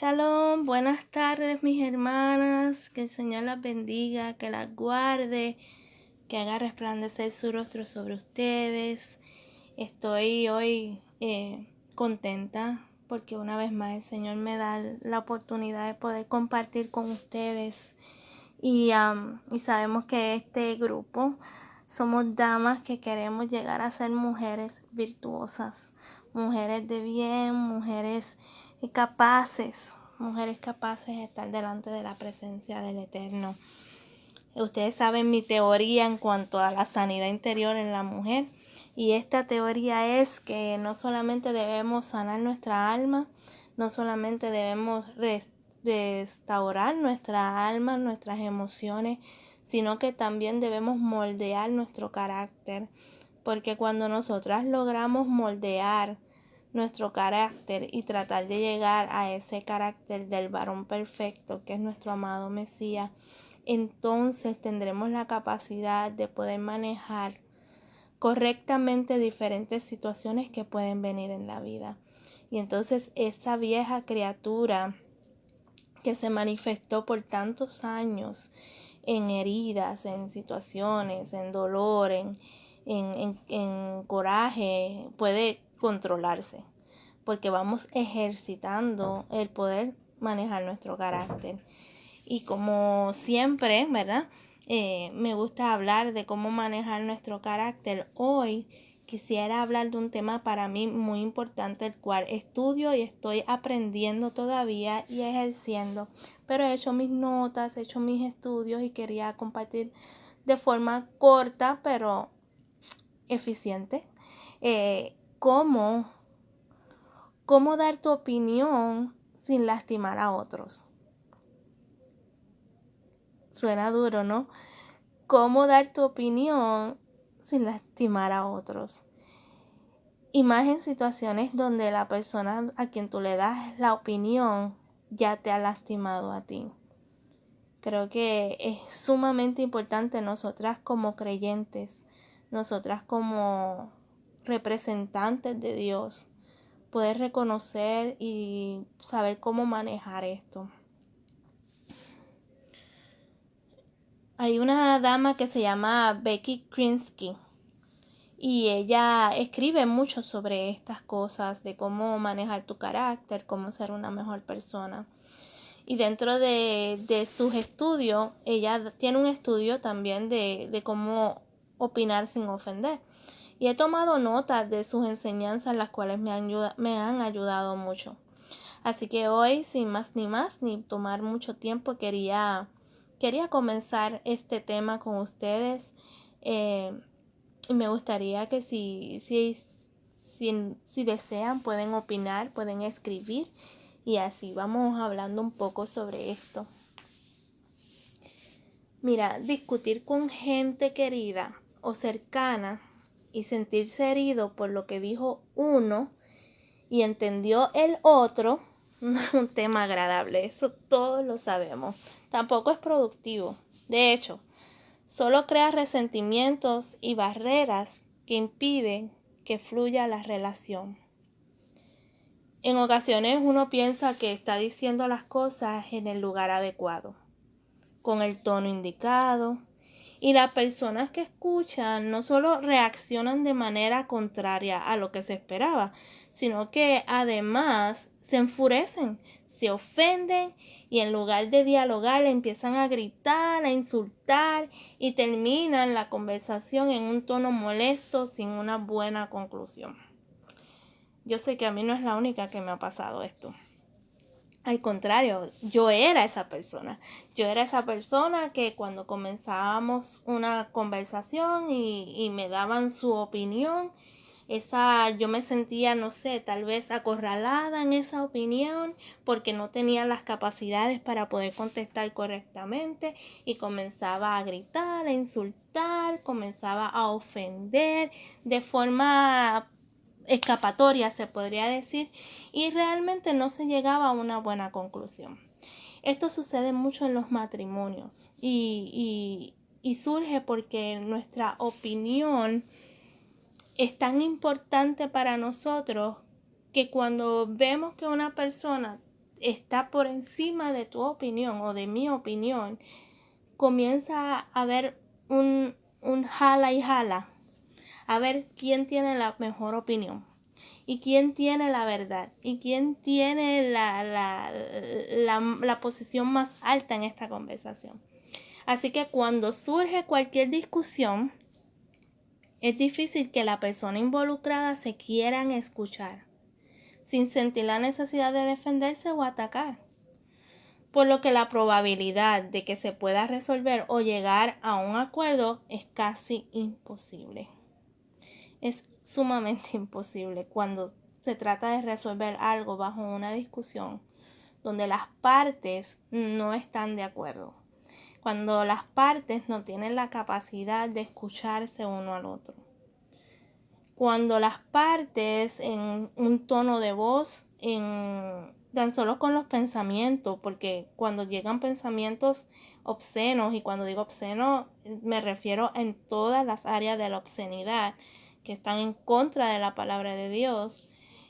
Shalom, buenas tardes mis hermanas, que el Señor las bendiga, que las guarde, que haga resplandecer su rostro sobre ustedes. Estoy hoy contenta porque una vez más el Señor me da la oportunidad de poder compartir con ustedes y sabemos que este grupo somos damas que queremos llegar a ser mujeres virtuosas, mujeres de bien, mujeres capaces de estar delante de la presencia del Eterno. Ustedes saben mi teoría en cuanto a la sanidad interior en la mujer, y esta teoría es que no solamente debemos sanar nuestra alma, no solamente debemos restaurar nuestra alma, nuestras emociones, sino que también debemos moldear nuestro carácter, porque cuando nosotras logramos moldear nuestro carácter y tratar de llegar a ese carácter del varón perfecto que es nuestro amado Mesías, entonces tendremos la capacidad de poder manejar correctamente diferentes situaciones que pueden venir en la vida. Y entonces esa vieja criatura que se manifestó por tantos años en heridas, en situaciones, en dolor, en coraje, puede controlarse, porque vamos ejercitando el poder manejar nuestro carácter. Y como siempre, ¿verdad? Me gusta hablar de cómo manejar nuestro carácter. Hoy quisiera hablar de un tema para mí muy importante, el cual estudio y estoy aprendiendo todavía y ejerciendo, pero he hecho mis notas, he hecho mis estudios y quería compartir de forma corta pero eficiente cómo dar tu opinión sin lastimar a otros. Suena duro, ¿no? Cómo dar tu opinión sin lastimar a otros. Y más en situaciones donde la persona a quien tú le das la opinión ya te ha lastimado a ti. Creo que es sumamente importante nosotras como creyentes, nosotras como representantes de Dios, poder reconocer y saber cómo manejar esto. Hay una dama que se llama Becky Krinsky y ella escribe mucho sobre estas cosas, de cómo manejar tu carácter, cómo ser una mejor persona. Y dentro de sus estudios, ella tiene un estudio también de cómo opinar sin ofender. Y he tomado notas de sus enseñanzas, las cuales me han ayudado mucho. Así que hoy, sin más ni tomar mucho tiempo, quería comenzar este tema con ustedes. Y me gustaría que si desean pueden opinar, pueden escribir y así vamos hablando un poco sobre esto. Mira, discutir con gente querida o cercana y sentirse herido por lo que dijo uno y entendió el otro no es un tema agradable, eso todos lo sabemos. Tampoco es productivo. De hecho, solo crea resentimientos y barreras que impiden que fluya la relación. En ocasiones uno piensa que está diciendo las cosas en el lugar adecuado, con el tono indicado, y las personas que escuchan no solo reaccionan de manera contraria a lo que se esperaba, sino que además se enfurecen, se ofenden y en lugar de dialogar empiezan a gritar, a insultar y terminan la conversación en un tono molesto sin una buena conclusión. Yo sé que a mí no es la única que me ha pasado esto. Al contrario, yo era esa persona. Yo era esa persona que cuando comenzábamos una conversación y me daban su opinión, yo me sentía, no sé, tal vez acorralada en esa opinión porque no tenía las capacidades para poder contestar correctamente y comenzaba a gritar, a insultar, comenzaba a ofender de forma escapatoria, se podría decir, y realmente no se llegaba a una buena conclusión. Esto sucede mucho en los matrimonios y surge porque nuestra opinión es tan importante para nosotros que cuando vemos que una persona está por encima de tu opinión o de mi opinión, comienza a haber un jala y jala, a ver quién tiene la mejor opinión y quién tiene la verdad y quién tiene la posición más alta en esta conversación. Así que cuando surge cualquier discusión, es difícil que la persona involucrada se quieran escuchar, sin sentir la necesidad de defenderse o atacar. Por lo que la probabilidad de que se pueda resolver o llegar a un acuerdo es casi imposible. Es sumamente imposible cuando se trata de resolver algo bajo una discusión donde las partes no están de acuerdo. Cuando las partes no tienen la capacidad de escucharse uno al otro. Cuando las partes en un tono de voz, tan solo con los pensamientos, porque cuando llegan pensamientos obscenos, y cuando digo obsceno me refiero en todas las áreas de la obscenidad que están en contra de la palabra de Dios,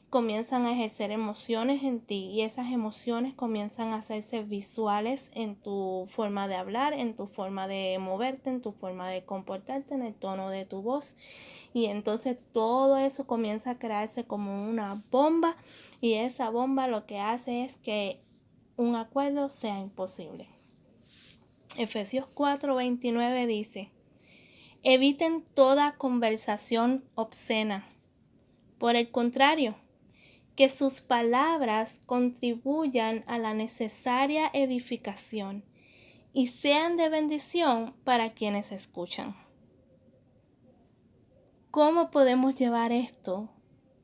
comienzan a ejercer emociones en ti y esas emociones comienzan a hacerse visuales en tu forma de hablar, en tu forma de moverte, en tu forma de comportarte, en el tono de tu voz. Y entonces todo eso comienza a crearse como una bomba y esa bomba lo que hace es que un acuerdo sea imposible. Efesios 4:29 dice: eviten toda conversación obscena. Por el contrario, que sus palabras contribuyan a la necesaria edificación y sean de bendición para quienes escuchan. ¿Cómo podemos llevar esto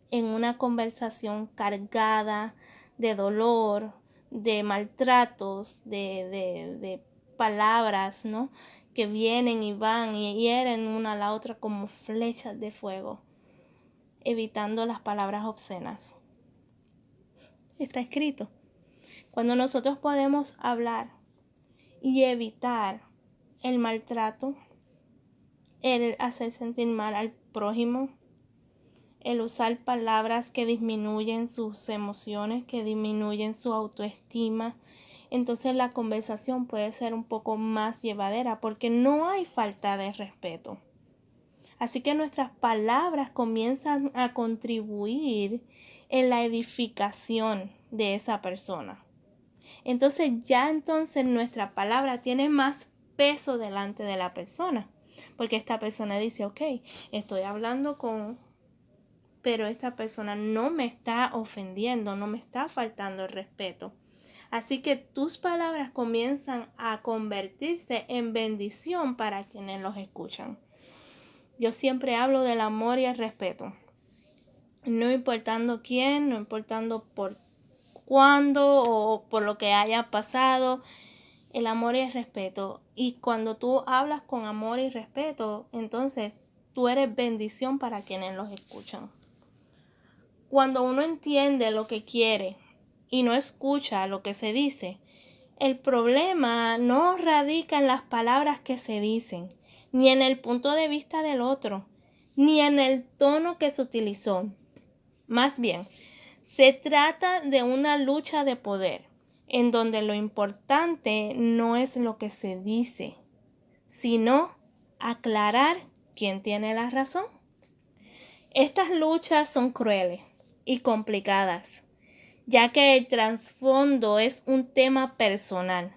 en una conversación cargada de dolor, de maltratos, de palabras, ¿no?, que vienen y van y hieren una a la otra como flechas de fuego, evitando las palabras obscenas? Está escrito. Cuando nosotros podemos hablar y evitar el maltrato, el hacer sentir mal al prójimo, el usar palabras que disminuyen sus emociones, que disminuyen su autoestima, entonces la conversación puede ser un poco más llevadera porque no hay falta de respeto. Así que nuestras palabras comienzan a contribuir en la edificación de esa persona. Entonces nuestra palabra tiene más peso delante de la persona. Porque esta persona dice, ok, estoy hablando pero esta persona no me está ofendiendo, no me está faltando el respeto. Así que tus palabras comienzan a convertirse en bendición para quienes los escuchan. Yo siempre hablo del amor y el respeto. No importando quién, no importando por cuándo o por lo que haya pasado, el amor y el respeto. Y cuando tú hablas con amor y respeto, entonces tú eres bendición para quienes los escuchan. Cuando uno entiende lo que quiere y no escucha lo que se dice, el problema no radica en las palabras que se dicen, ni en el punto de vista del otro, ni en el tono que se utilizó. Más bien, se trata de una lucha de poder, en donde lo importante no es lo que se dice, sino aclarar quién tiene la razón. Estas luchas son crueles y complicadas, ya que el trasfondo es un tema personal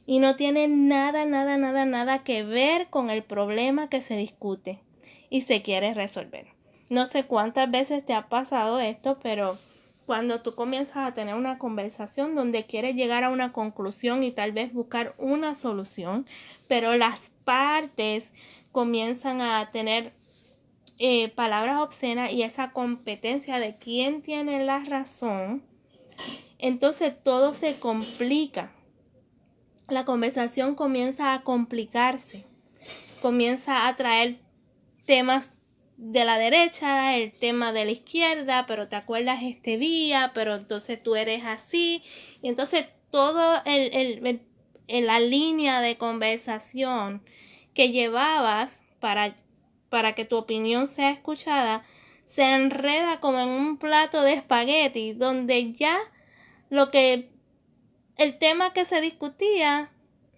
y no tiene nada que ver con el problema que se discute y se quiere resolver. No sé cuántas veces te ha pasado esto, pero cuando tú comienzas a tener una conversación donde quieres llegar a una conclusión y tal vez buscar una solución, pero las partes comienzan a tener palabras obscenas y esa competencia de quién tiene la razón, entonces todo se complica. La conversación comienza a complicarse, comienza a traer temas de la derecha, el tema de la izquierda, pero te acuerdas este día, pero entonces tú eres así, y entonces todo la línea de conversación que llevabas para que tu opinión sea escuchada se enreda como en un plato de espagueti, donde ya lo que el tema que se discutía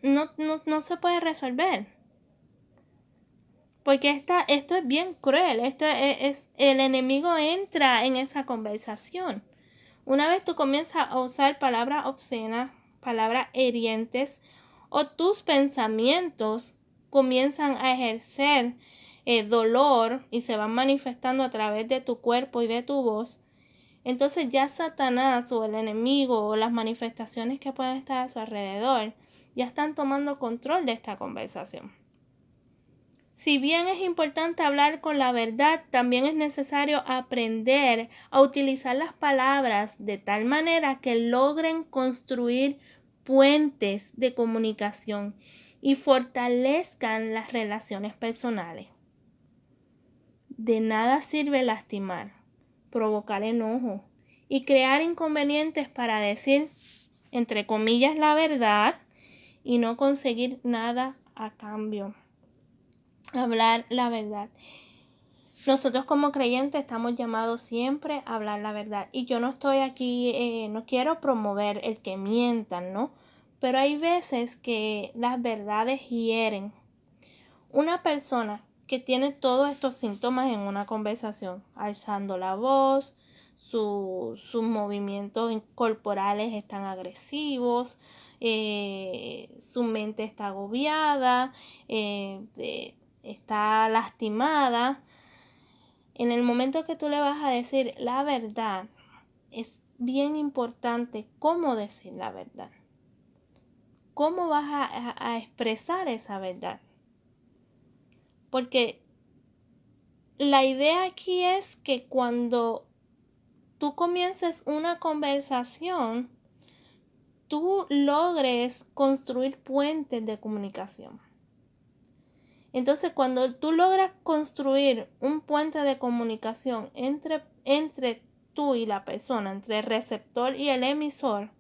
no se puede resolver. Porque esto es bien cruel. El enemigo entra en esa conversación. Una vez tú comienzas a usar palabras obscenas, palabras hirientes, o tus pensamientos comienzan a ejercer dolor y se van manifestando a través de tu cuerpo y de tu voz, entonces ya Satanás o el enemigo o las manifestaciones que pueden estar a su alrededor ya están tomando control de esta conversación. Si bien es importante hablar con la verdad, también es necesario aprender a utilizar las palabras de tal manera que logren construir puentes de comunicación y fortalezcan las relaciones personales. De nada sirve lastimar, provocar enojo y crear inconvenientes para decir, entre comillas, la verdad y no conseguir nada a cambio. Hablar la verdad. Nosotros como creyentes estamos llamados siempre a hablar la verdad. Y yo no estoy aquí, no quiero promover el que mientan, ¿no? Pero hay veces que las verdades hieren. Una persona que tiene todos estos síntomas en una conversación, alzando la voz, sus movimientos corporales están agresivos, su mente está agobiada, está lastimada. En el momento que tú le vas a decir la verdad, es bien importante cómo decir la verdad. ¿Cómo vas a expresar esa verdad? Porque la idea aquí es que cuando tú comiences una conversación, tú logres construir puentes de comunicación. Entonces, cuando tú logras construir un puente de comunicación entre tú y la persona, entre el receptor y el emisor,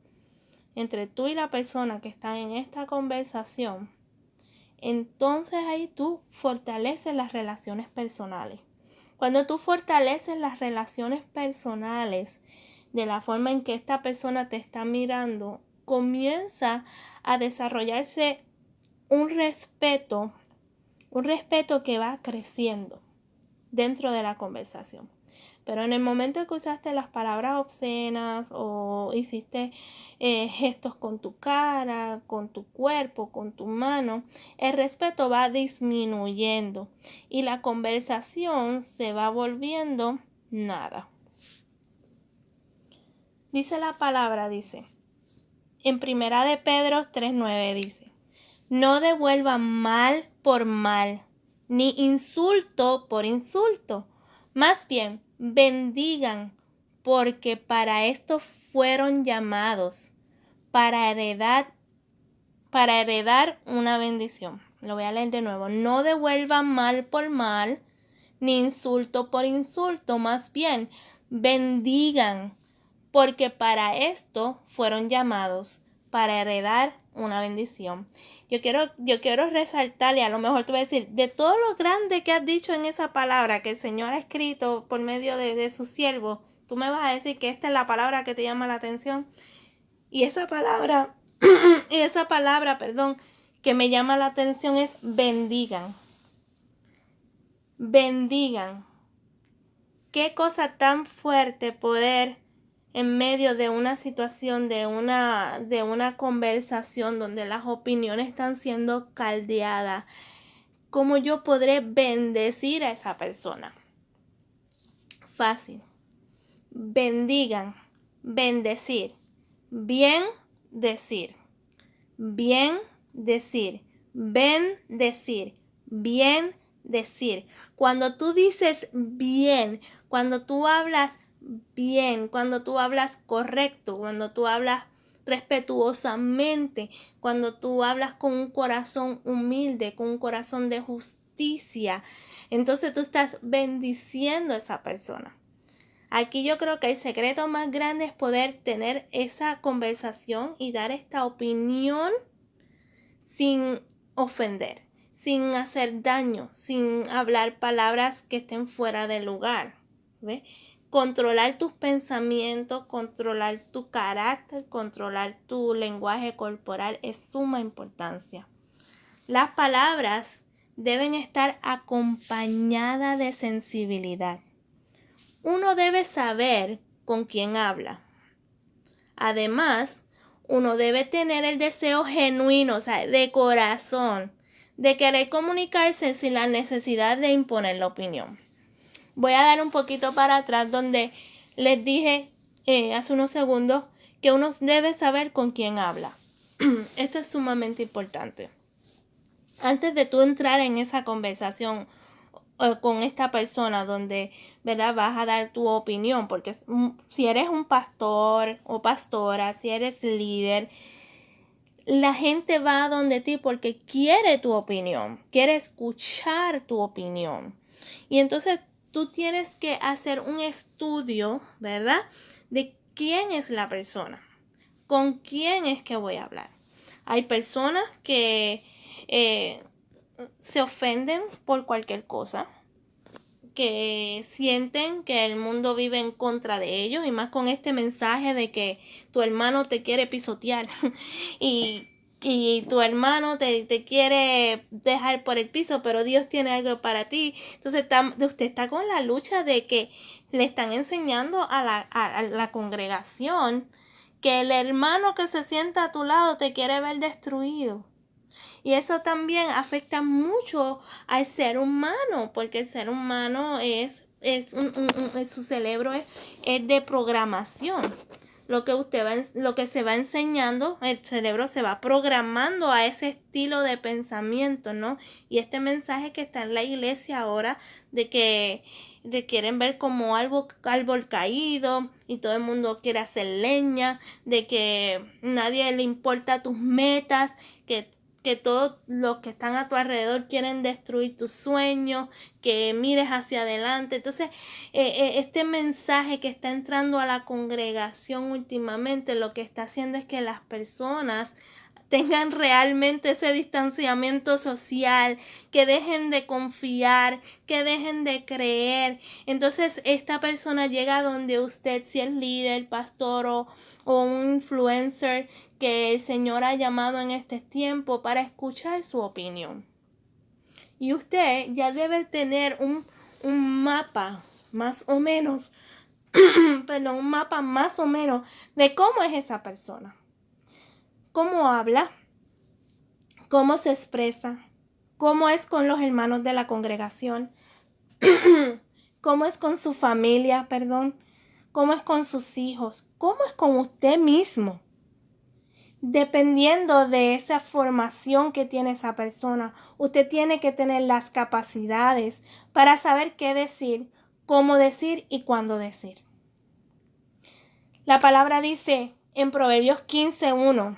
entre tú y la persona que está en esta conversación, entonces ahí tú fortaleces las relaciones personales. Cuando tú fortaleces las relaciones personales de la forma en que esta persona te está mirando, comienza a desarrollarse un respeto que va creciendo dentro de la conversación. Pero en el momento que usaste las palabras obscenas o hiciste gestos con tu cara, con tu cuerpo, con tu mano, el respeto va disminuyendo y la conversación se va volviendo nada. Dice la palabra, en Primera de Pedro 3:9 dice, no devuelvan mal por mal, ni insulto por insulto. Más bien, bendigan, porque para esto fueron llamados, para heredar una bendición. Lo voy a leer de nuevo. No devuelvan mal por mal, ni insulto por insulto. Más bien, bendigan, porque para esto fueron llamados, para heredar una bendición. Yo quiero resaltar, y a lo mejor tú vas a decir, de todo lo grande que has dicho en esa palabra que el Señor ha escrito por medio de su siervo, tú me vas a decir que esta es la palabra que te llama la atención. Y esa palabra, que me llama la atención es bendigan. Bendigan. Qué cosa tan fuerte poder en medio de una situación, de una conversación donde las opiniones están siendo caldeadas, ¿cómo yo podré bendecir a esa persona? Fácil. Bendigan, bendecir, bien decir, bien decir, bendecir, bien decir. Cuando tú dices bien, cuando tú hablas bien, cuando tú hablas correcto, cuando tú hablas respetuosamente, cuando tú hablas con un corazón humilde, con un corazón de justicia, entonces tú estás bendiciendo a esa persona. Aquí yo creo que el secreto más grande es poder tener esa conversación y dar esta opinión sin ofender, sin hacer daño, sin hablar palabras que estén fuera de lugar. ¿Ve? controlar tus pensamientos, controlar tu carácter, controlar tu lenguaje corporal es suma importancia. Las palabras deben estar acompañadas de sensibilidad. Uno debe saber con quién habla. Además, uno debe tener el deseo genuino, o sea, de corazón, de querer comunicarse sin la necesidad de imponer la opinión. Voy a dar un poquito para atrás donde les dije hace unos segundos que uno debe saber con quién habla. Esto es sumamente importante. Antes de tú entrar en esa conversación con esta persona donde, ¿verdad?, vas a dar tu opinión, porque si eres un pastor o pastora, si eres líder, la gente va a donde ti porque quiere tu opinión, quiere escuchar tu opinión. Y entonces tú tienes que hacer un estudio, ¿verdad?, de quién es la persona, con quién es que voy a hablar. Hay personas que se ofenden por cualquier cosa, que sienten que el mundo vive en contra de ellos, y más con este mensaje de que tu hermano te quiere pisotear y tu hermano te quiere dejar por el piso, pero Dios tiene algo para ti. Entonces usted está con la lucha de que le están enseñando a la congregación que el hermano que se sienta a tu lado te quiere ver destruido. Y eso también afecta mucho al ser humano, porque el ser humano su cerebro es de programación. Lo que se va enseñando, el cerebro se va programando a ese estilo de pensamiento, ¿no? Y este mensaje que está en la iglesia ahora de que quieren ver como árbol caído y todo el mundo quiere hacer leña, de que nadie le importa tus metas, que todos los que están a tu alrededor quieren destruir tus sueños, que mires hacia adelante. Entonces, este mensaje que está entrando a la congregación últimamente, lo que está haciendo es que las personas tengan realmente ese distanciamiento social, que dejen de confiar, que dejen de creer. Entonces esta persona llega donde usted, si es líder, pastor o un influencer que el Señor ha llamado en este tiempo para escuchar su opinión. Y usted ya debe tener un mapa más o menos, un mapa más o menos de cómo es esa persona. Cómo habla, cómo se expresa, cómo es con los hermanos de la congregación, cómo es con su familia, cómo es con sus hijos, cómo es con usted mismo. Dependiendo de esa formación que tiene esa persona, usted tiene que tener las capacidades para saber qué decir, cómo decir y cuándo decir. La palabra dice en Proverbios 15:1,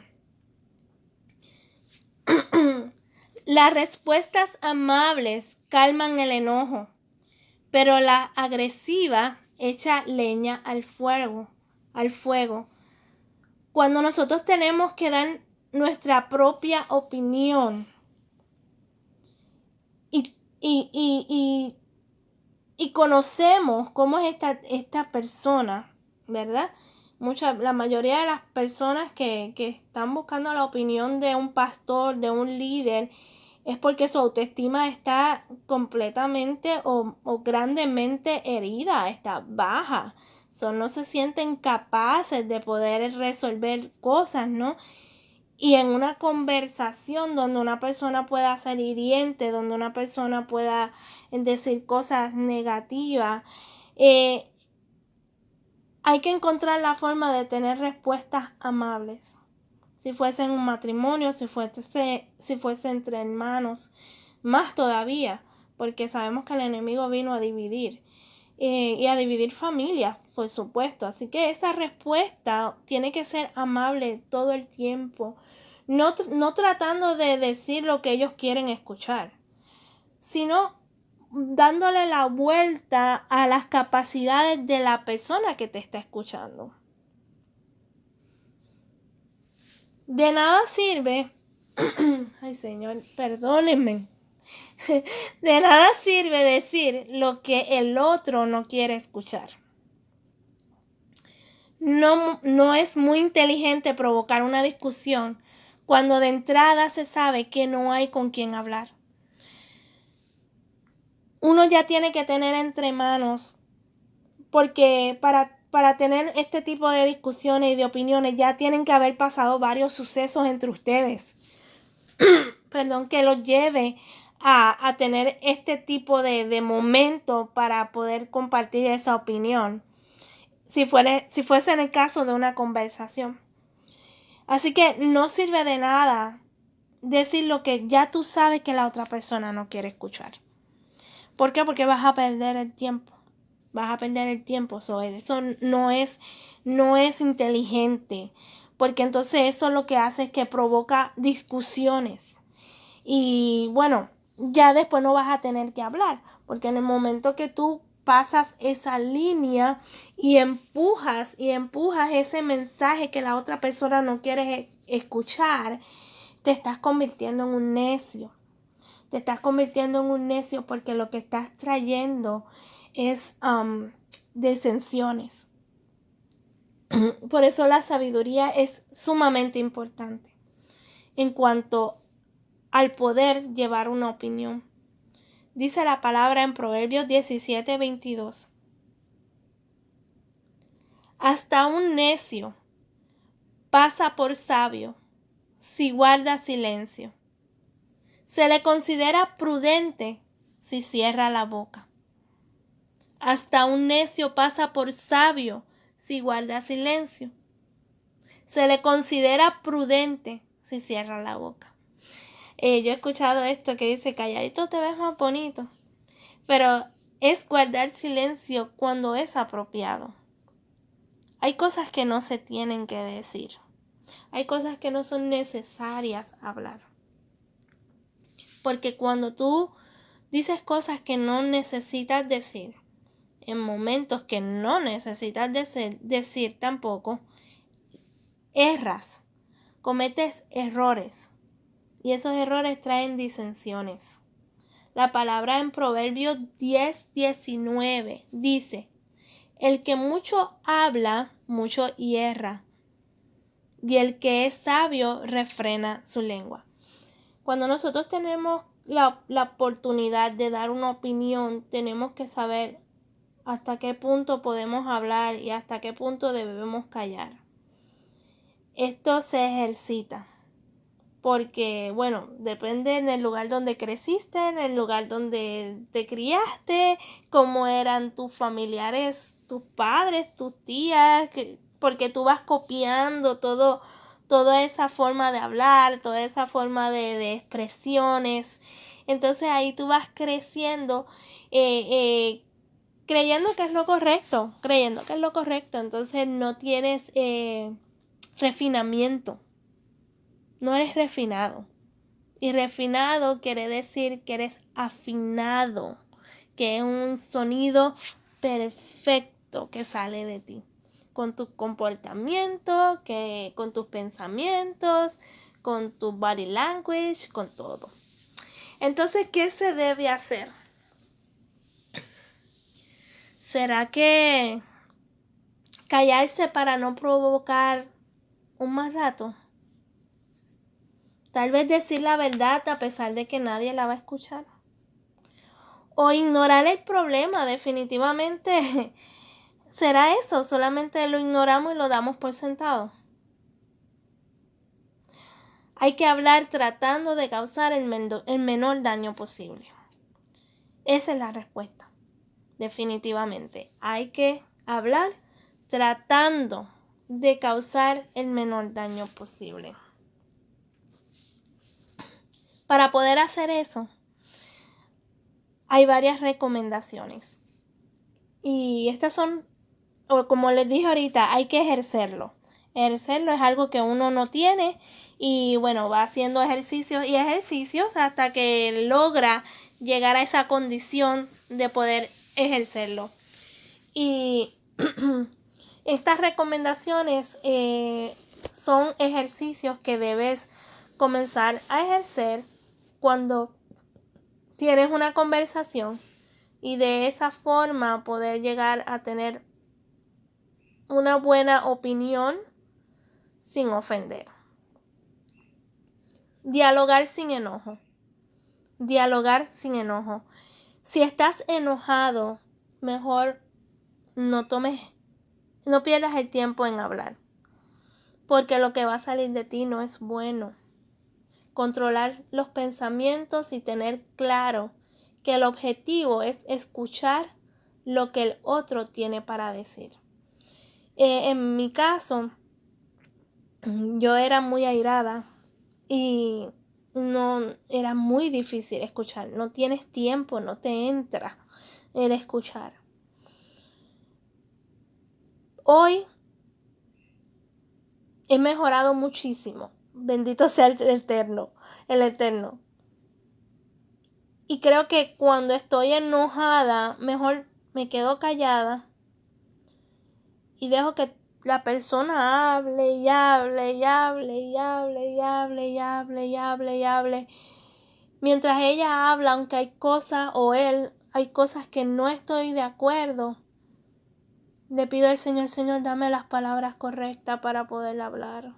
las respuestas amables calman el enojo, pero la agresiva echa leña al fuego. Cuando nosotros tenemos que dar nuestra propia opinión y conocemos cómo es esta persona, ¿verdad? La mayoría de las personas que están buscando la opinión de un pastor, de un líder, es porque su autoestima está completamente o grandemente herida, está baja. No se sienten capaces de poder resolver cosas, ¿no? Y en una conversación donde una persona pueda ser hiriente, donde una persona pueda decir cosas negativas, hay que encontrar la forma de tener respuestas amables. Si fuese en un matrimonio, si fuese entre hermanos, más todavía, porque sabemos que el enemigo vino a dividir y a dividir familias, por supuesto. Así que esa respuesta tiene que ser amable todo el tiempo, no tratando de decir lo que ellos quieren escuchar, sino dándole la vuelta a las capacidades de la persona que te está escuchando. De nada sirve, ay Señor, perdónenme, de nada sirve decir lo que el otro no quiere escuchar. no es muy inteligente provocar una discusión cuando de entrada se sabe que no hay con quién hablar. Uno ya tiene que tener entre manos, porque para tener este tipo de discusiones y de opiniones ya tienen que haber pasado varios sucesos entre ustedes. Perdón, que los lleve a tener este tipo de momento para poder compartir esa opinión, si fuese en el caso de una conversación. Así que no sirve de nada decir lo que ya tú sabes que la otra persona no quiere escuchar. ¿Por qué? Porque vas a perder el tiempo. Vas a perder el tiempo. Eso no es inteligente. Porque entonces eso lo que hace es que provoca discusiones. Y bueno, ya después no vas a tener que hablar. Porque en el momento que tú pasas esa línea y empujas ese mensaje que la otra persona no quiere escuchar, te estás convirtiendo en un necio. Te estás convirtiendo en un necio porque lo que estás trayendo es disensiones. Por eso la sabiduría es sumamente importante en cuanto al poder llevar una opinión. Dice la palabra en Proverbios 17:22. Hasta un necio pasa por sabio si guarda silencio. Se le considera prudente si cierra la boca. Hasta un necio pasa por sabio si guarda silencio. Se le considera prudente si cierra la boca. Yo he escuchado esto que dice, calladito te ves más bonito. Pero es guardar silencio cuando es apropiado. Hay cosas que no se tienen que decir. Hay cosas que no son necesarias hablar. Porque cuando tú dices cosas que no necesitas decir, en momentos que no necesitas decir tampoco, erras, cometes errores. Y esos errores traen disensiones. La palabra en Proverbios 10:19 dice, el que mucho habla, mucho hierra, y el que es sabio refrena su lengua. Cuando nosotros tenemos la oportunidad de dar una opinión, tenemos que saber hasta qué punto podemos hablar y hasta qué punto debemos callar. Esto se ejercita. Porque, bueno, depende en el lugar donde creciste, en el lugar donde te criaste, cómo eran tus familiares, tus padres, tus tías, porque tú vas copiando toda esa forma de hablar, toda esa forma de expresiones. Entonces ahí tú vas creciendo, creyendo que es lo correcto, entonces no tienes refinamiento. No eres refinado. Y refinado quiere decir que eres afinado, que es un sonido perfecto que sale de ti. Con tu comportamiento, con tus pensamientos, con tu body language, con todo. Entonces, ¿qué se debe hacer? ¿Será que callarse para no provocar un mal rato? Tal vez decir la verdad a pesar de que nadie la va a escuchar. O ignorar el problema, definitivamente. ¿Será eso? Solamente lo ignoramos y lo damos por sentado. Hay que hablar tratando de causar el menor daño posible. Esa es la respuesta. Definitivamente. Hay que hablar tratando de causar el menor daño posible. Para poder hacer eso, hay varias recomendaciones. Y estas son, como les dije ahorita, hay que ejercerlo. Ejercerlo es algo que uno no tiene y bueno, va haciendo ejercicios y ejercicios hasta que logra llegar a esa condición de poder ejercerlo. Y estas recomendaciones son ejercicios que debes comenzar a ejercer cuando tienes una conversación y de esa forma poder llegar a tener una buena opinión sin ofender. Dialogar sin enojo. Dialogar sin enojo. Si estás enojado, mejor no pierdas el tiempo en hablar, porque lo que va a salir de ti no es bueno. Controlar los pensamientos y tener claro que el objetivo es escuchar lo que el otro tiene para decir. En mi caso, yo era muy airada y no era muy difícil escuchar. No tienes tiempo, no te entra el escuchar. Hoy he mejorado muchísimo. Bendito sea el Eterno. Y creo que cuando estoy enojada, mejor me quedo callada y dejo que la persona hable y hable y hable y hable y hable y hable y hable y hable. Mientras ella habla, aunque hay cosas, o él, hay cosas que no estoy de acuerdo, le pido al Señor, Señor, dame las palabras correctas para poder hablar.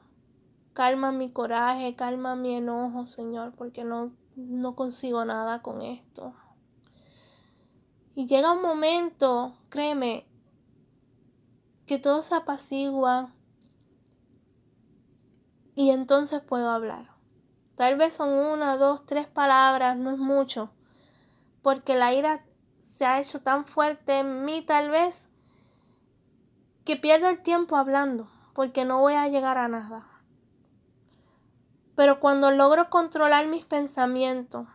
Calma mi coraje, calma mi enojo, Señor, porque no consigo nada con esto. Y llega un momento, créeme, que todo se apacigua y entonces puedo hablar. Tal vez son 1, 2, 3 palabras, no es mucho, porque la ira se ha hecho tan fuerte en mí tal vez que pierdo el tiempo hablando, porque no voy a llegar a nada. Pero cuando logro controlar mis pensamientos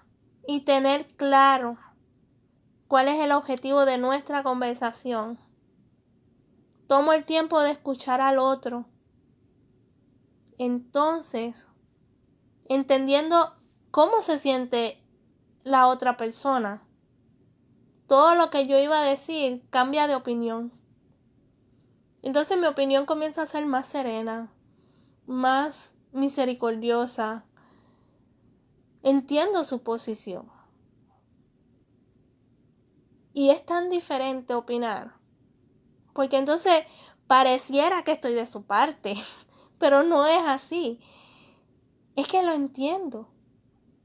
y tener claro cuál es el objetivo de nuestra conversación, tomo el tiempo de escuchar al otro, entonces, entendiendo cómo se siente la otra persona, todo lo que yo iba a decir cambia de opinión. Entonces mi opinión comienza a ser más serena, más misericordiosa. Entiendo su posición. Y es tan diferente opinar, porque entonces pareciera que estoy de su parte, pero no es así. Es que lo entiendo.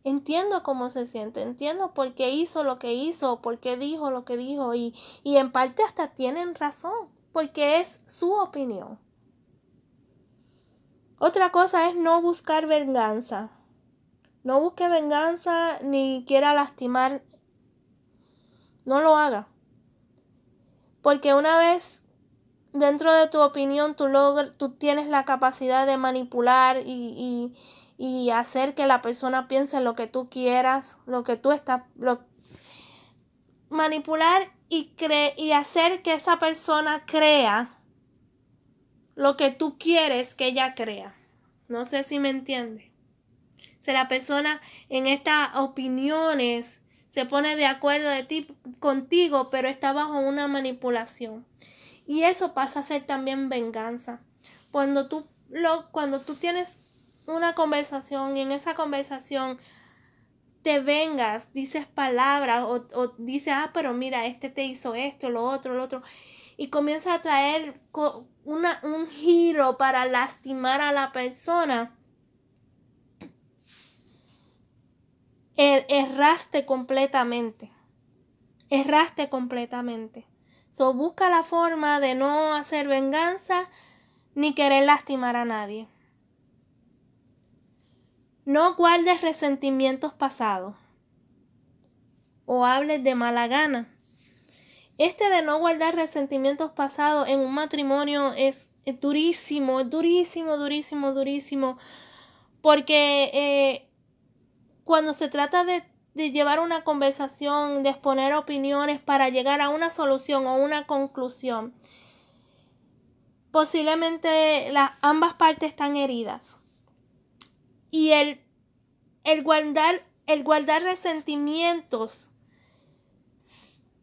Entiendo cómo se siente, entiendo por qué hizo lo que hizo, por qué dijo lo que dijo y en parte hasta tienen razón, porque es su opinión. Otra cosa es no buscar venganza. No busque venganza ni quiera lastimar. No lo haga. Porque una vez dentro de tu opinión tú tienes la capacidad de manipular y hacer que la persona piense lo que tú quieras, manipular y hacer que esa persona crea lo que tú quieres que ella crea. No sé si me entiende. Si la persona en estas opiniones se pone de acuerdo contigo, pero está bajo una manipulación. Y eso pasa a ser también venganza. Cuando tú tienes una conversación y en esa conversación te vengas, dices palabras o dices, pero mira, este te hizo esto, lo otro, y comienza a traer un giro para lastimar a la persona, erraste completamente. So, busca la forma de no hacer venganza ni querer lastimar a nadie. No guardes resentimientos pasados o hables de mala gana. De no guardar resentimientos pasados en un matrimonio es durísimo, porque cuando se trata de llevar una conversación, de exponer opiniones para llegar a una solución o una conclusión, posiblemente ambas partes están heridas. Y el guardar resentimientos,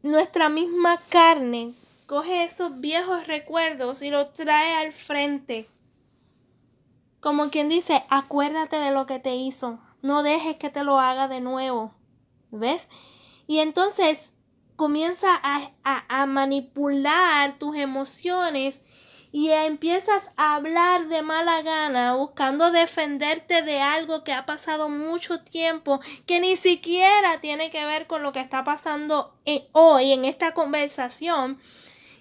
nuestra misma carne coge esos viejos recuerdos y los trae al frente. Como quien dice, acuérdate de lo que te hizo. No dejes que te lo haga de nuevo. ¿Ves? Y entonces comienza a manipular tus emociones y empiezas a hablar de mala gana, buscando defenderte de algo que ha pasado mucho tiempo, que ni siquiera tiene que ver con lo que está pasando hoy en esta conversación.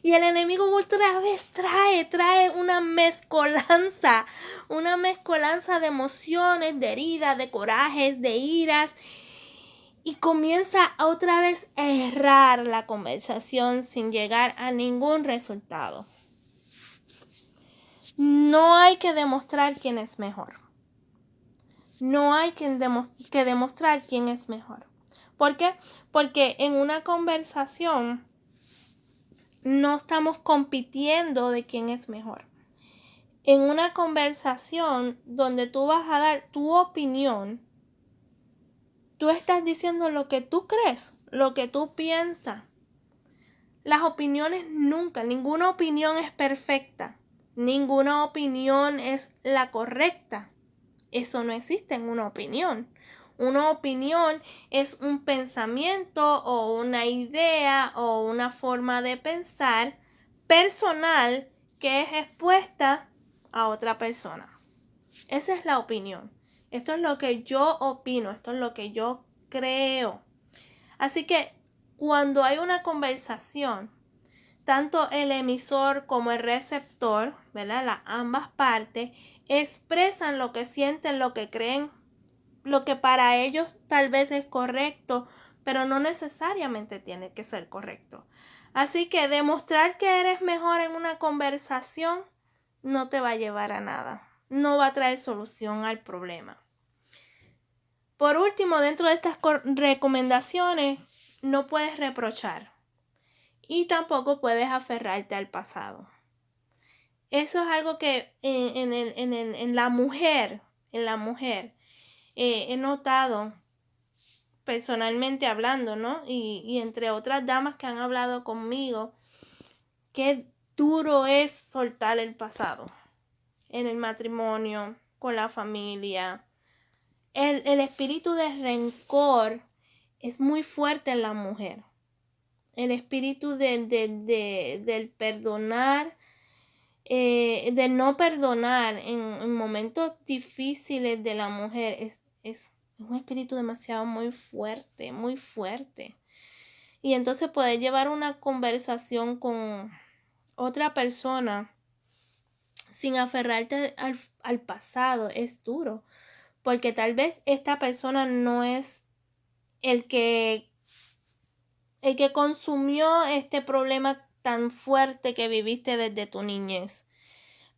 Y el enemigo otra vez trae una mezcolanza de emociones, de heridas, de corajes, de iras. Y comienza otra vez a errar la conversación sin llegar a ningún resultado. No hay que demostrar quién es mejor. No hay que demostrar quién es mejor. ¿Por qué? Porque en una conversación no estamos compitiendo de quién es mejor. En una conversación donde tú vas a dar tu opinión, tú estás diciendo lo que tú crees, lo que tú piensas. Las opiniones ninguna opinión es perfecta. Ninguna opinión es la correcta. Eso no existe en una opinión. Una opinión es un pensamiento o una idea o una forma de pensar personal que es expuesta a otra persona. Esa es la opinión. Esto es lo que yo opino, esto es lo que yo creo. Así que cuando hay una conversación, tanto el emisor como el receptor, ¿verdad? Ambas partes expresan lo que sienten, lo que creen, lo que para ellos tal vez es correcto, pero no necesariamente tiene que ser correcto. Así que demostrar que eres mejor en una conversación no te va a llevar a nada. No va a traer solución al problema. Por último, dentro de estas recomendaciones, no puedes reprochar y tampoco puedes aferrarte al pasado. Eso es algo que en la mujer, he notado personalmente hablando, ¿no? Y entre otras damas que han hablado conmigo, qué duro es soltar el pasado en el matrimonio, con la familia. El espíritu de rencor es muy fuerte en la mujer. El espíritu del perdonar, de no perdonar en momentos difíciles de la mujer es un espíritu demasiado muy fuerte, muy fuerte. Y entonces poder llevar una conversación con otra persona sin aferrarte al pasado es duro, porque tal vez esta persona no es el que consumió este problema tan fuerte que viviste desde tu niñez.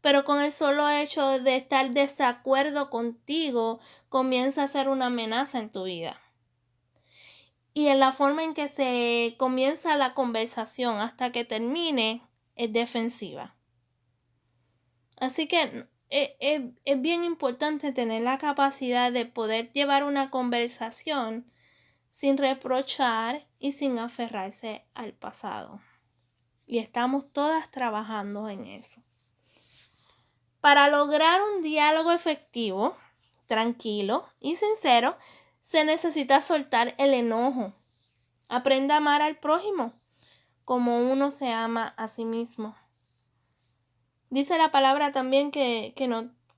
Pero con el solo hecho de estar desacuerdo contigo, comienza a ser una amenaza en tu vida. Y en la forma en que se comienza la conversación hasta que termine, es defensiva. Así que es bien importante tener la capacidad de poder llevar una conversación sin reprochar y sin aferrarse al pasado. Y estamos todas trabajando en eso. Para lograr un diálogo efectivo, tranquilo y sincero, se necesita soltar el enojo. Aprenda a amar al prójimo como uno se ama a sí mismo. Dice la palabra también que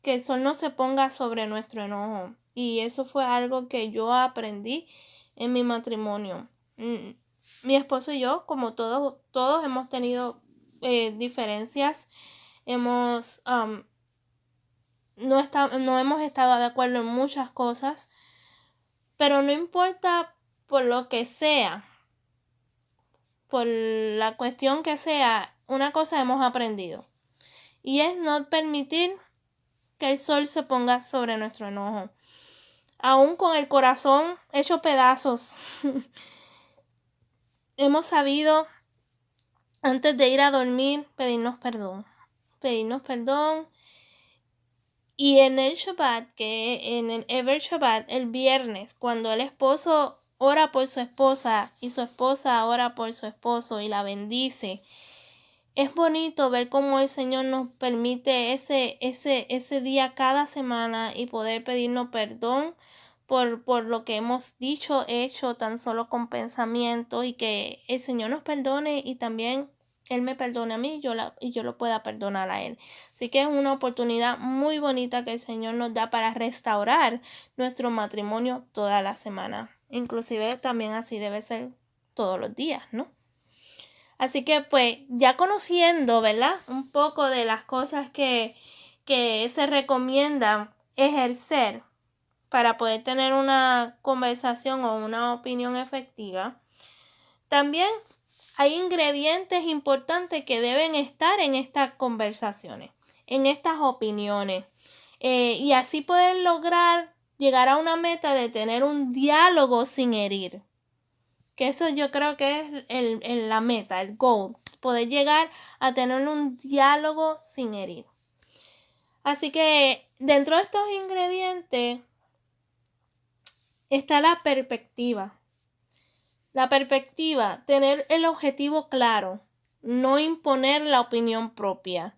el sol no se ponga sobre nuestro enojo. Y eso fue algo que yo aprendí en mi matrimonio. Mi esposo y yo, como todos hemos tenido diferencias, no hemos estado de acuerdo en muchas cosas, pero no importa por lo que sea, por la cuestión que sea, una cosa hemos aprendido, y es no permitir que el sol se ponga sobre nuestro enojo. Aún con el corazón hecho pedazos, hemos sabido antes de ir a dormir pedirnos perdón. Y en el Shabbat, en el Ever Shabbat, el viernes, cuando el esposo ora por su esposa y su esposa ora por su esposo y la bendice, es bonito ver cómo el Señor nos permite ese día cada semana y poder pedirnos perdón por lo que hemos dicho, hecho tan solo con pensamiento, y que el Señor nos perdone y también Él me perdone a mí y yo lo pueda perdonar a Él. Así que es una oportunidad muy bonita que el Señor nos da para restaurar nuestro matrimonio toda la semana. Inclusive también así debe ser todos los días, ¿no? Así que pues ya conociendo, ¿verdad? Un poco de las cosas que se recomiendan ejercer para poder tener una conversación o una opinión efectiva, también hay ingredientes importantes que deben estar en estas conversaciones, en estas opiniones, y así poder lograr llegar a una meta de tener un diálogo sin herir. Que eso yo creo que es la meta, el goal, poder llegar a tener un diálogo sin herir. Así que dentro de estos ingredientes está la perspectiva. La perspectiva, tener el objetivo claro, no imponer la opinión propia.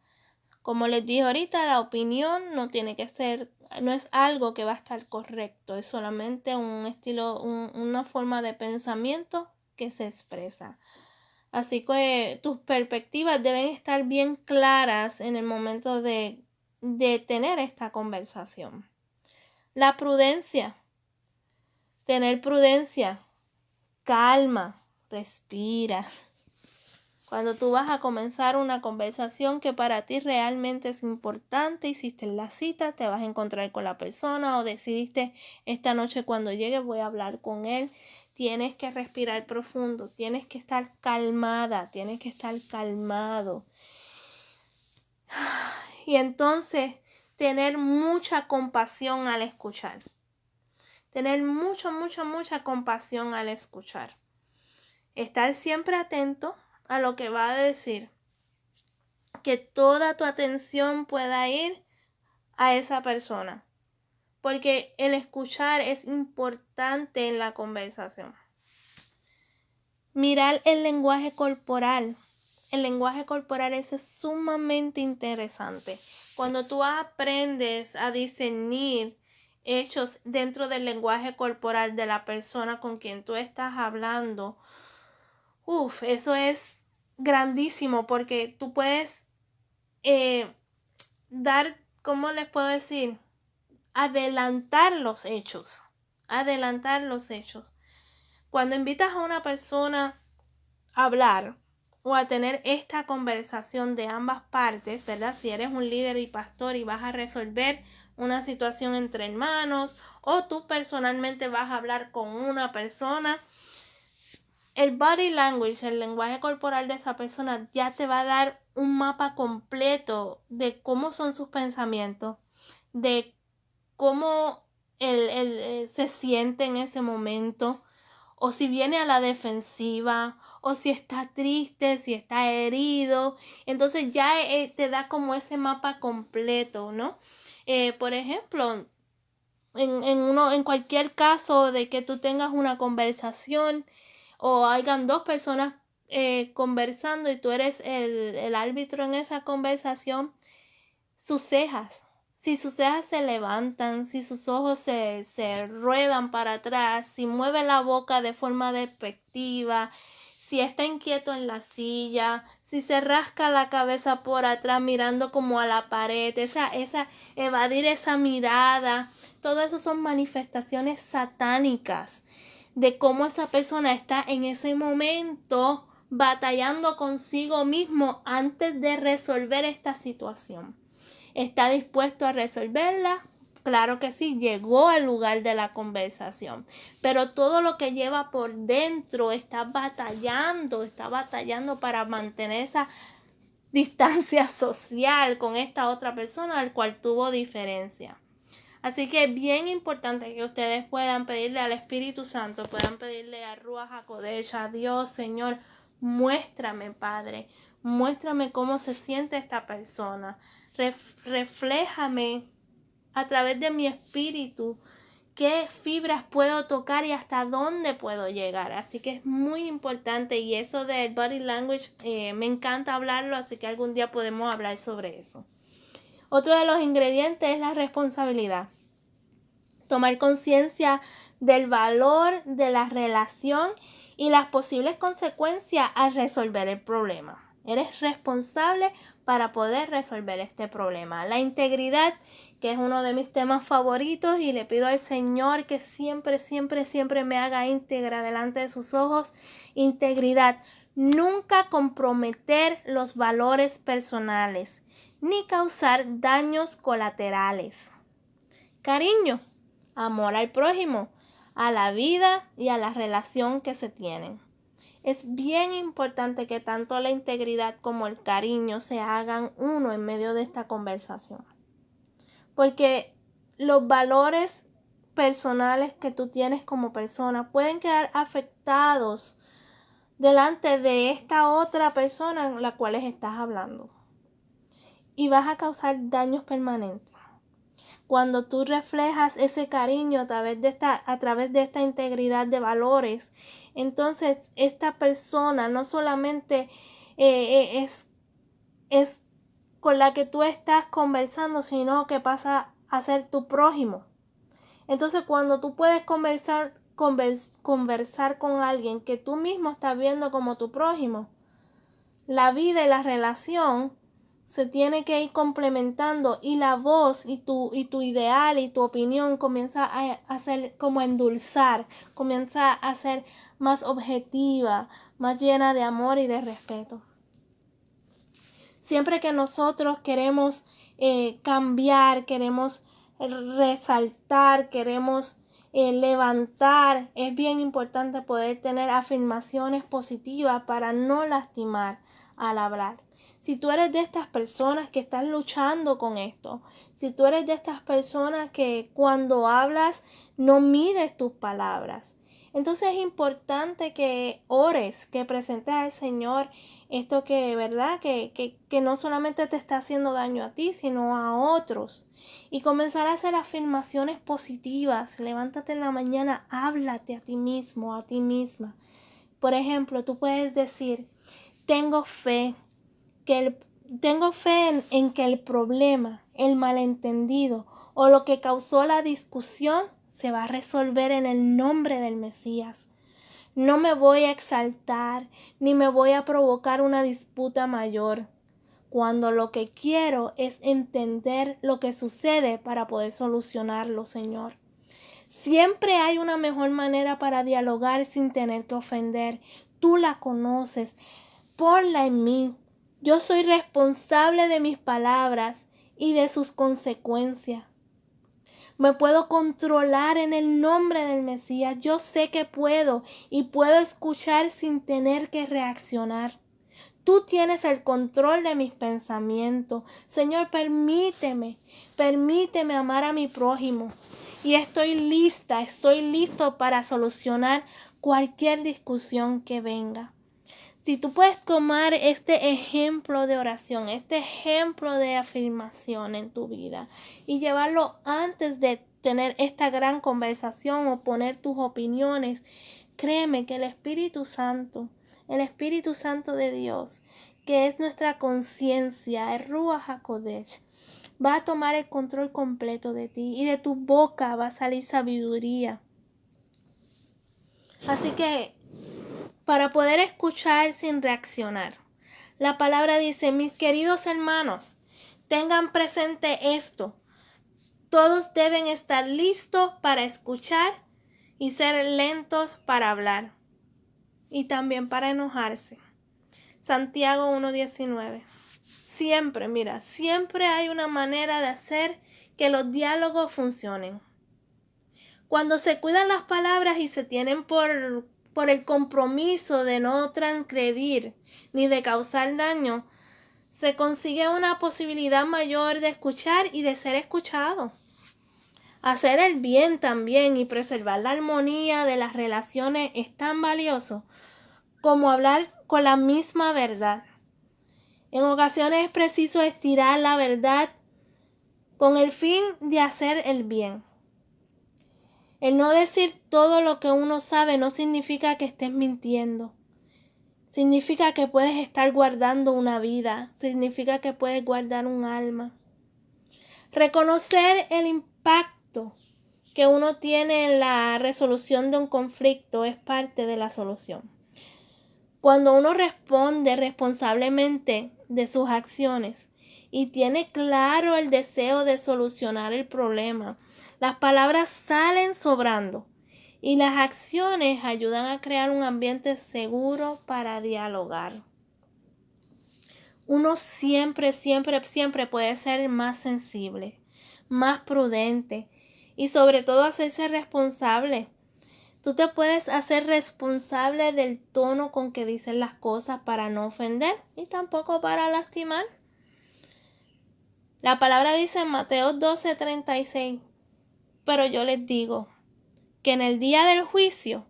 Como les dije ahorita, la opinión no tiene que ser, no es algo que va a estar correcto, es solamente un estilo, una forma de pensamiento que se expresa. Así que tus perspectivas deben estar bien claras en el momento de tener esta conversación. La prudencia, tener prudencia, calma, respira. Cuando tú vas a comenzar una conversación que para ti realmente es importante, hiciste la cita, te vas a encontrar con la persona o decidiste esta noche cuando llegue voy a hablar con él, tienes que respirar profundo, tienes que estar calmada, tienes que estar calmado. Y entonces tener mucha compasión al escuchar. Tener mucha compasión al escuchar. Estar siempre atento a lo que va a decir. Que toda tu atención pueda ir a esa persona. Porque el escuchar es importante en la conversación. Mirar el lenguaje corporal. El lenguaje corporal es sumamente interesante. Cuando tú aprendes a discernir hechos dentro del lenguaje corporal de la persona con quien tú estás hablando, eso es grandísimo porque tú puedes dar, ¿cómo les puedo decir? Adelantar los hechos. Cuando invitas a una persona a hablar o a tener esta conversación de ambas partes, ¿verdad? Si eres un líder y pastor y vas a resolver una situación entre hermanos o tú personalmente vas a hablar con una persona, el body language, el lenguaje corporal de esa persona ya te va a dar un mapa completo de cómo son sus pensamientos, de cómo él se siente en ese momento, o si viene a la defensiva, o si está triste, si está herido. Entonces ya te da como ese mapa completo, ¿no? Por ejemplo, en cualquier caso de que tú tengas una conversación o hayan dos personas conversando y tú eres el árbitro en esa conversación, sus cejas, si sus cejas se levantan, si sus ojos se ruedan para atrás, si mueve la boca de forma despectiva, si está inquieto en la silla, si se rasca la cabeza por atrás mirando como a la pared, evadir esa mirada, todo eso son manifestaciones satánicas de cómo esa persona está en ese momento batallando consigo mismo antes de resolver esta situación. ¿Está dispuesto a resolverla? Claro que sí, llegó al lugar de la conversación, pero todo lo que lleva por dentro está batallando para mantener esa distancia social con esta otra persona al cual tuvo diferencia. Así que es bien importante que ustedes puedan pedirle al Espíritu Santo, puedan pedirle a Ruach HaKodesh, a Dios, Señor, muéstrame, Padre, muéstrame cómo se siente esta persona. Refléjame a través de mi espíritu qué fibras puedo tocar y hasta dónde puedo llegar. Así que es muy importante y eso del body language me encanta hablarlo, así que algún día podemos hablar sobre eso. Otro de los ingredientes es la responsabilidad. Tomar conciencia del valor de la relación y las posibles consecuencias al resolver el problema. Eres responsable para poder resolver este problema. La integridad, que es uno de mis temas favoritos, y le pido al Señor que siempre, siempre, siempre me haga íntegra delante de sus ojos. Integridad. Nunca comprometer los valores personales, ni causar daños colaterales. Cariño, amor al prójimo, a la vida y a la relación que se tienen. Es bien importante que tanto la integridad como el cariño se hagan uno en medio de esta conversación. Porque los valores personales que tú tienes como persona pueden quedar afectados delante de esta otra persona en la cual estás hablando. Y vas a causar daños permanentes. Cuando tú reflejas ese cariño a través de esta integridad de valores, entonces esta persona no solamente es con la que tú estás conversando, sino que pasa a ser tu prójimo. Entonces cuando tú puedes conversar con alguien que tú mismo estás viendo como tu prójimo, la vida y la relación se tiene que ir complementando, y la voz y tu ideal y tu opinión comienza a ser como a endulzar, comienza a ser más objetiva, más llena de amor y de respeto. Siempre que nosotros queremos cambiar, queremos resaltar, queremos levantar, es bien importante poder tener afirmaciones positivas para no lastimar al hablar. Si tú eres de estas personas que están luchando con esto, si tú eres de estas personas que cuando hablas no mides tus palabras, entonces es importante que ores, que presentes al Señor esto que, ¿verdad? Que no solamente te está haciendo daño a ti, sino a otros. Y comenzar a hacer afirmaciones positivas. Levántate en la mañana, háblate a ti mismo, a ti misma. Por ejemplo, tú puedes decir, tengo fe en que el problema, el malentendido o lo que causó la discusión se va a resolver en el nombre del Mesías. No me voy a exaltar ni me voy a provocar una disputa mayor, cuando lo que quiero es entender lo que sucede para poder solucionarlo, Señor. Siempre hay una mejor manera para dialogar sin tener que ofender. Tú la conoces. Ponla en mí. Yo soy responsable de mis palabras y de sus consecuencias. Me puedo controlar en el nombre del Mesías. Yo sé que puedo y puedo escuchar sin tener que reaccionar. Tú tienes el control de mis pensamientos. Señor, permíteme amar a mi prójimo. Y estoy listo para solucionar cualquier discusión que venga. Si tú puedes tomar este ejemplo de oración, este ejemplo de afirmación en tu vida y llevarlo antes de tener esta gran conversación o poner tus opiniones, créeme que el Espíritu Santo de Dios, que es nuestra conciencia, el Ruach HaKodesh, va a tomar el control completo de ti y de tu boca va a salir sabiduría. Así que para poder escuchar sin reaccionar, la palabra dice, mis queridos hermanos, tengan presente esto. Todos deben estar listos para escuchar y ser lentos para hablar y también para enojarse. Santiago 1:19. Siempre hay una manera de hacer que los diálogos funcionen. Cuando se cuidan las palabras y se tienen por el compromiso de no transgredir ni de causar daño, se consigue una posibilidad mayor de escuchar y de ser escuchado. Hacer el bien también y preservar la armonía de las relaciones es tan valioso como hablar con la misma verdad. En ocasiones es preciso estirar la verdad con el fin de hacer el bien. El no decir todo lo que uno sabe no significa que estés mintiendo. Significa que puedes estar guardando una vida. Significa que puedes guardar un alma. Reconocer el impacto que uno tiene en la resolución de un conflicto es parte de la solución. Cuando uno responde responsablemente de sus acciones y tiene claro el deseo de solucionar el problema, las palabras salen sobrando y las acciones ayudan a crear un ambiente seguro para dialogar. Uno siempre puede ser más sensible, más prudente y sobre todo hacerse responsable. Tú te puedes hacer responsable del tono con que dicen las cosas para no ofender y tampoco para lastimar. La palabra dice en Mateo 12:36, pero yo les digo que en el día del juicio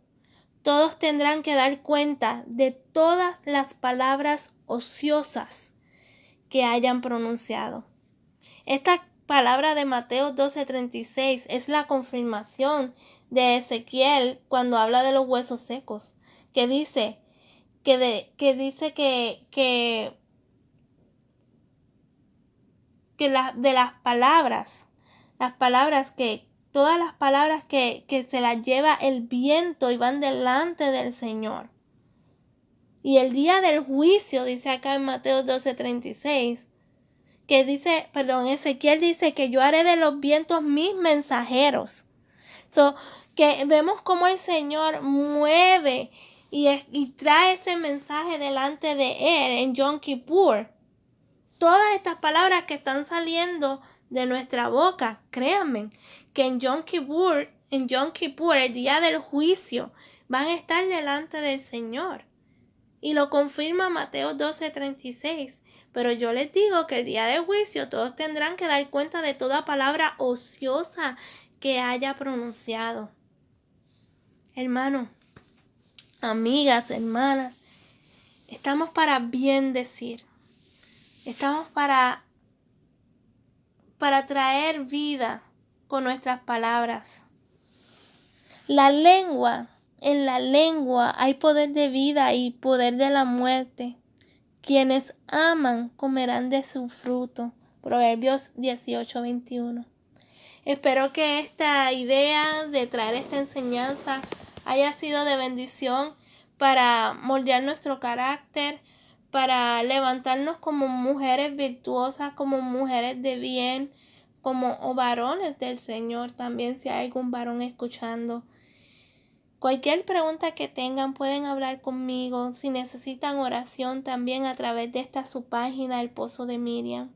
todos tendrán que dar cuenta de todas las palabras ociosas que hayan pronunciado. Esta palabra de Mateo 12:36 es la confirmación de Ezequiel cuando habla de los huesos secos, que dice que todas las palabras que se las lleva el viento y van delante del Señor. Y el día del juicio, dice acá en Mateo 12:36, Ezequiel dice que yo haré de los vientos mis mensajeros. Que vemos cómo el Señor mueve y trae ese mensaje delante de Él en Yom Kippur. Todas estas palabras que están saliendo de nuestra boca, créanme, que en Yom Kippur, el día del juicio, van a estar delante del Señor. Y lo confirma Mateo 12:36. Pero yo les digo que el día del juicio todos tendrán que dar cuenta de toda palabra ociosa que haya pronunciado. Hermanos, amigas, hermanas, estamos para bendecir. Estamos para traer vida con nuestras palabras. En la lengua hay poder de vida y poder de la muerte. Quienes aman comerán de su fruto. Proverbios 18:21. Espero que esta idea de traer esta enseñanza haya sido de bendición para moldear nuestro carácter, para levantarnos como mujeres virtuosas, como mujeres de bien, o varones del Señor también, si hay algún varón escuchando. Cualquier pregunta que tengan pueden hablar conmigo. Si necesitan oración también a través de su página, El Pozo de Miriam.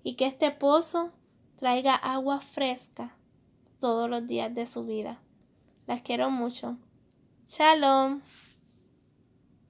Y que este pozo traiga agua fresca todos los días de su vida. Las quiero mucho. Shalom.